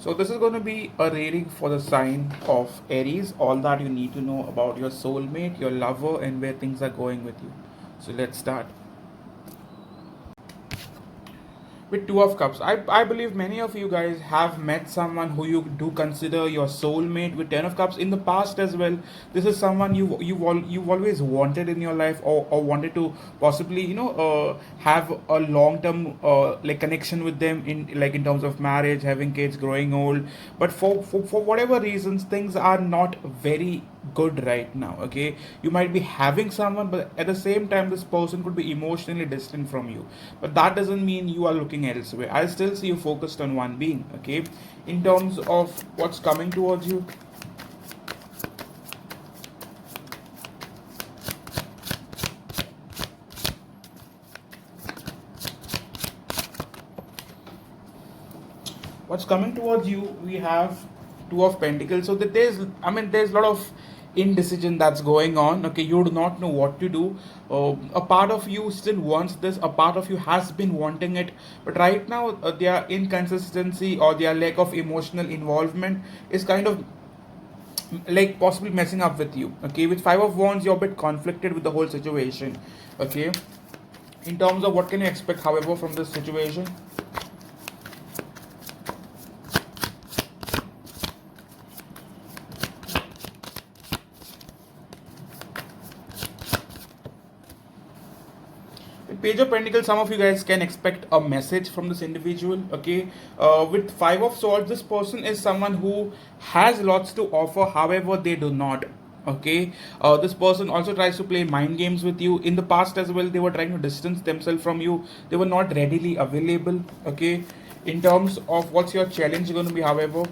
So this is going to be a reading for the sign of Aries, all that you need to know about your soulmate, your lover, and where things are going with you. So let's start with Two of Cups. I believe many of you guys have met someone who you do consider your soulmate. With Ten of Cups in the past as well, this is someone you've always wanted in your life, or wanted to possibly have a long term like connection with them, in terms of marriage, having kids, growing old. But for whatever reasons, things are not very good right now. Okay, you might be having someone, but at the same time this person could be emotionally distant from you, but that doesn't mean you are looking elsewhere. I still see you focused on one being. Okay, in terms of what's coming towards you, we have Two of Pentacles. So that there's a lot of indecision that's going on. Okay, you do not know what to do. A part of you still wants this, a part of you has been wanting it, but right now their inconsistency or their lack of emotional involvement is kind of like possibly messing up with you. Okay, with Five of Wands, you're a bit conflicted with the whole situation. Okay, in terms of what can you expect, however, from this situation. With Page of Pentacles, some of you guys can expect a message from this individual. Okay, with Five of Swords, this person is someone who has lots to offer, however they do not. Okay, this person also tries to play mind games with you. In the past as well, they were trying to distance themselves from you. They were not readily available. Okay, in terms of what's your challenge going to be, however.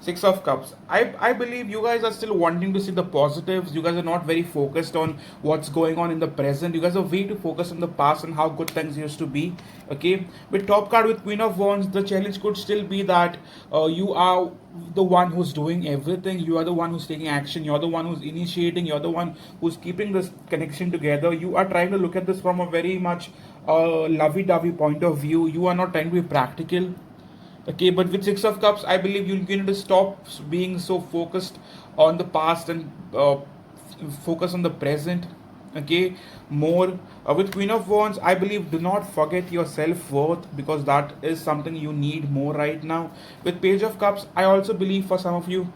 Six of Cups. I believe you guys are still wanting to see the positives. You guys are not very focused on what's going on in the present. You guys are way too focused on the past and how good things used to be. Okay. With top card with Queen of Wands, the challenge could still be that you are the one who's doing everything. You are the one who's taking action. You're the one who's initiating. You're the one who's keeping this connection together. You are trying to look at this from a very much lovey-dovey point of view. You are not trying to be practical. Okay, but with Six of Cups, I believe you need to stop being so focused on the past and focus on the present. Okay, more with Queen of Wands, I believe do not forget your self worth, because that is something you need more right now. With Page of Cups, I also believe for some of you,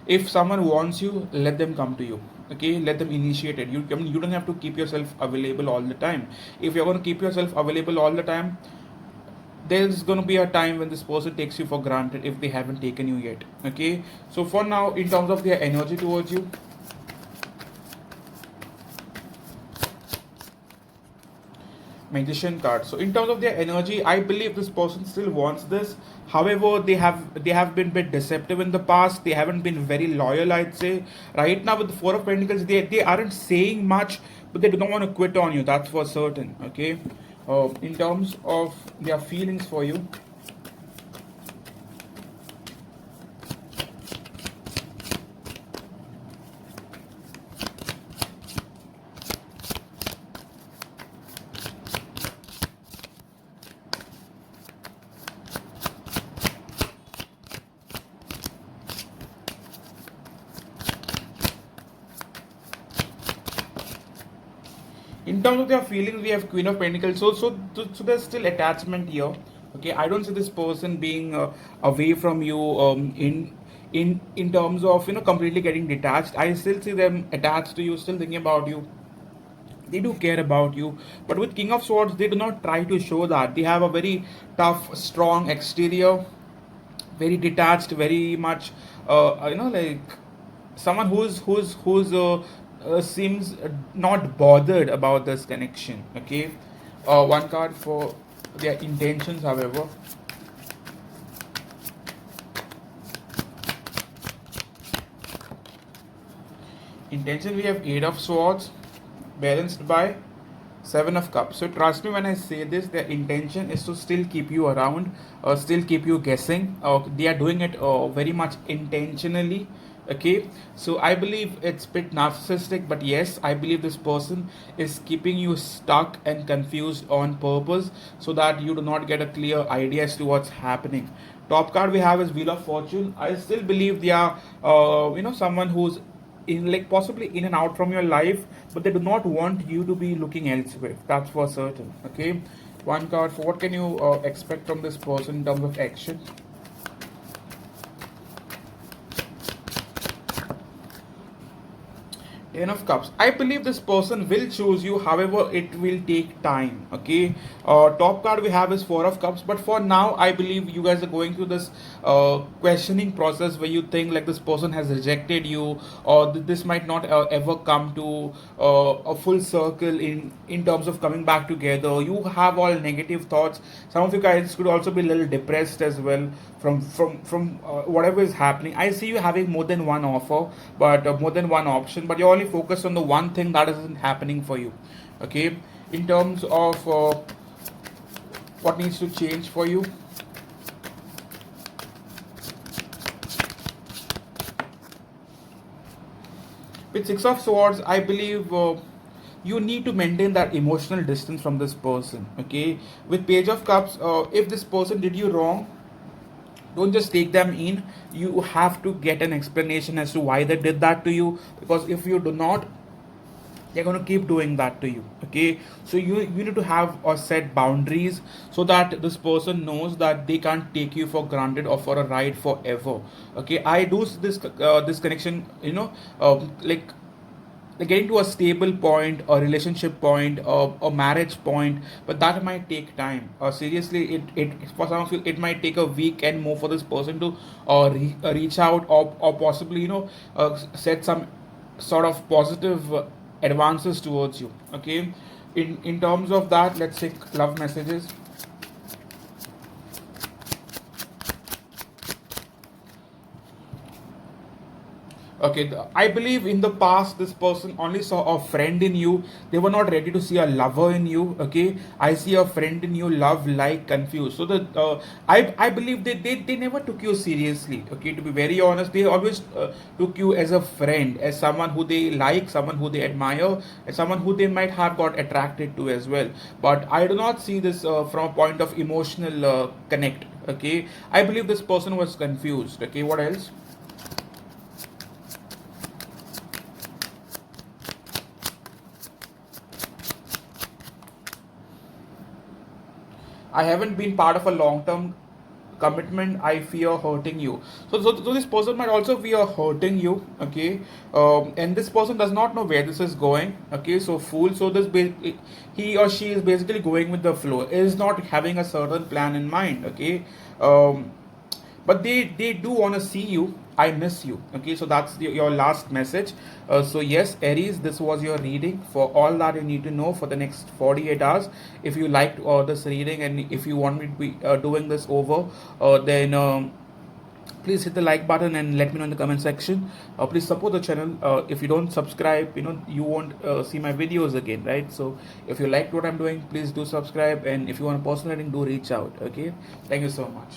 if someone wants you, let them come to you. Okay, let them initiate it. You don't have to keep yourself available all the time. If you're going to keep yourself available all the time, there's going to be a time when this person takes you for granted if they haven't taken you yet. Okay, so for now, in terms of their energy towards you, Magician card. So in terms of their energy, I believe this person still wants this. However, they have been a bit deceptive in the past. They haven't been very loyal, I'd say. Right now with the Four of Pentacles, they aren't saying much, but they do not want to quit on you, that's for certain. Okay, in terms of their feelings for you, we have Queen of Pentacles. So there's still attachment here. Okay, I don't see this person being away from you, in terms of completely getting detached. I still see them attached to you, still thinking about you. They do care about you, but with King of Swords, they do not try to show that. They have a very tough, strong exterior, very detached, very much like someone who's seems not bothered about this connection. Okay, one card for their intentions, however. Intention, we have Eight of Swords balanced by Seven of Cups. So trust me when I say this, their intention is to still keep you around, still keep you guessing. They are doing it very much intentionally. Okay, so I believe it's a bit narcissistic, but yes, I believe this person is keeping you stuck and confused on purpose so that you do not get a clear idea as to what's happening. Top card we have is Wheel of Fortune. I still believe they are, someone who's in, like, possibly in and out from your life, but they do not want you to be looking elsewhere. That's for certain. Okay, one card for what can you expect from this person in terms of action. Ten of Cups. I believe this person will choose you, however, it will take time. Okay. Top card we have is Four of Cups, but for now, I believe you guys are going through this questioning process where you think like this person has rejected you, or this might not ever come to a full circle in terms of coming back together. You have all negative thoughts. Some of you guys could also be a little depressed as well from whatever is happening. I see you having more than one offer, but more than one option, but you're only focused on the one thing that isn't happening for you. Okay, in terms of what needs to change for you. With Six of Swords, I believe you need to maintain that emotional distance from this person. Okay, with Page of Cups, if this person did you wrong, don't just take them in. You have to get an explanation as to why they did that to you, because if you do not, they're going to keep doing that to you. Okay, so you need to have or set boundaries so that this person knows that they can't take you for granted or for a ride forever. Okay, I do this connection, like getting to a stable point, a relationship point, a marriage point, but that might take time. Seriously, it for some of you it might take a week and more for this person to reach out, or possibly set some sort of positive advances towards you. Okay, in terms of that, let's take love messages. Okay, I believe in the past this person only saw a friend in you. They were not ready to see a lover in you. Okay, I see a friend in you, love, like, confused. So I believe they never took you seriously. Okay, to be very honest, they always took you as a friend, as someone who they like, someone who they admire, as someone who they might have got attracted to as well. But I do not see this from a point of emotional connect. Okay, I believe this person was confused. Okay, what else? I haven't been part of a long term commitment. I fear hurting you. So this person might also fear hurting you. Okay, and this person does not know where this is going. Okay, so fool. So he or she is basically going with the flow. Is not having a certain plan in mind. Okay, um, but they do want to see you. I miss you. Okay, so that's your last message. So yes, Aries, this was your reading for all that you need to know for the next 48 hours. If you liked this reading, and if you want me to be doing this over, then please hit the like button and let me know in the comment section. Please support the channel. If you don't subscribe, you won't see my videos again, right? So if you liked what I'm doing, please do subscribe, and if you want a personal reading, do reach out. Okay, thank you so much.